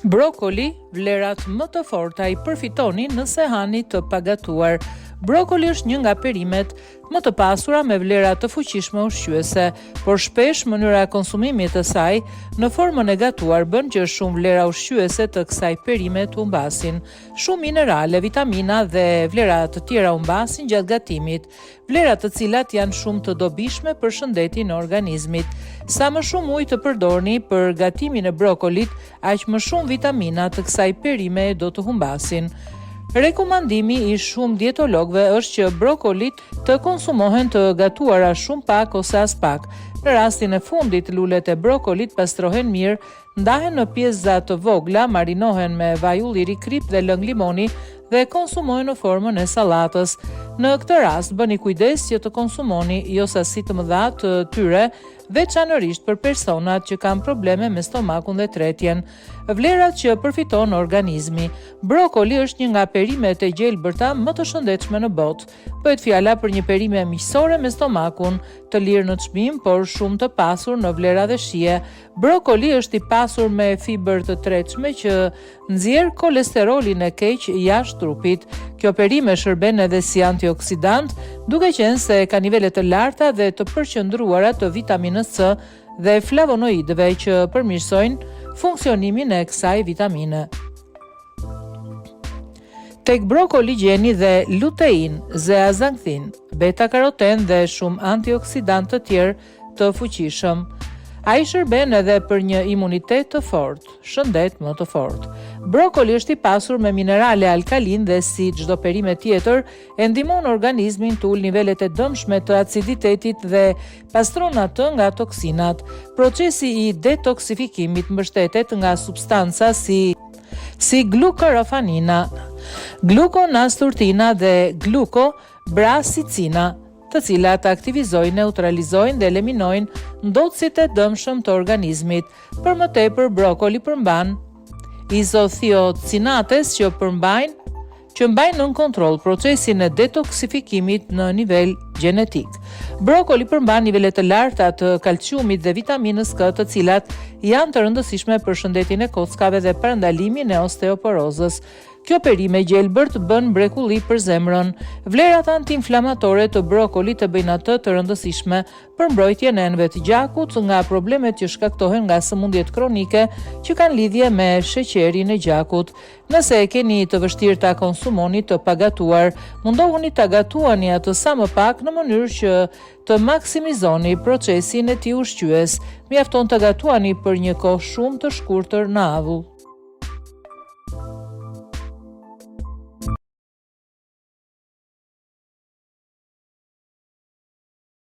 Brokoli, vlerat më të forta I përfitoni nëse hani të pagatuar. Brokoli është një nga perimet më të pasura me vlera të fuqishme ushqyese, por shpesh mënyra e konsumimit të saj në formën e gatuar bën që shumë vlera ushqyese të kësaj perime të humbasin. Shumë minerale, vitamina dhe vlera të tjera humbasin gjatë gatimit, vlera të cilat janë shumë të dobishme për shëndetin e organizmit. Sa më shumë ujë të përdorni për gatimin e brokolit, aq më shumë vitamina të kësaj perime do të humbasin. Rekomandimi I shumë dietologëve është që brokolit të konsumohen të gatuara shumë pak ose as pak. Në rastin e fundit, lulet e brokolit pastrohen mirë, ndahen në pjesa të vogla, marinohen me vaj ulliri, krip dhe lëng limoni dhe konsumohen në formën e sallatës. Në këtë rast, bëni kujdes që të konsumoni jo sasi të mëdha të tyre, veçanërisht për personat që kanë probleme me stomakun dhe tretjen. Vlerat që përfiton organizmi. Brokoli është një nga perimet e gjelbërta më të shëndetshme në botë. Bëhet fjala për një perime miqësore me stomakun, të lirë në çmim, por shumë të pasur në vlera dhe shije. Brokoli është I pasur me fiber të tretshme që nxjerr kolesterolin e keq jashtë trupit. Kjo perime shërben edhe si antioksidant, duke qenë se ka nivele të larta dhe të përqendruara të vitaminës C dhe flavonoidëve që përmirësojnë funksionimin e kësaj vitamine. Tek brokoli gjeni dhe lutein, zeaxanthin, beta-karoten dhe shumë antioksidant të tjerë të fuqishëm. Ai shërben edhe për një imunitet të fortë, shëndet më të fortë. Brokoli është I pasur me minerale alkalin dhe si çdo perime tjetër, e ndihmon organizmin të ulë nivelet e dëmshme të aciditetit dhe pastron atë nga toksinat. Procesi I detoksifikimit mbështetet nga substanca si glukorafanina, glukonasturtina dhe glukobrasicina, të cilat aktivizojnë, neutralizojnë dhe eliminojnë ndotësit e dëmshëm të organizmit. Për më tepër, brokoli përmban izothiocinates që mbajnë nën kontroll procesin e detoksifikimit në nivel gjenetik. Brokoli përmban nivele të larta të kalciumit dhe vitaminës K, të cilat janë të rëndësishme për shëndetin e kockave dhe parandalimin e osteoporozës. Kjo perime gjelbërt bën mrekulli për zemrën. Vlerat antiinflamatore të brokolit të bëjnë atë të rëndësishme për mbrojtjen e enëve të gjakut nga problemet që shkaktohen nga sëmundjet kronike që kanë lidhje me sheqerin e gjakut. Nëse e keni të vështirë ta konsumoni të pagatuar, mundohuni ta gatuani atë sa më pak në mënyrë që të maksimizoni procesin e tij ushqyes. Mjafton ta gatuani për një kohë shumë të shkurtër në avull.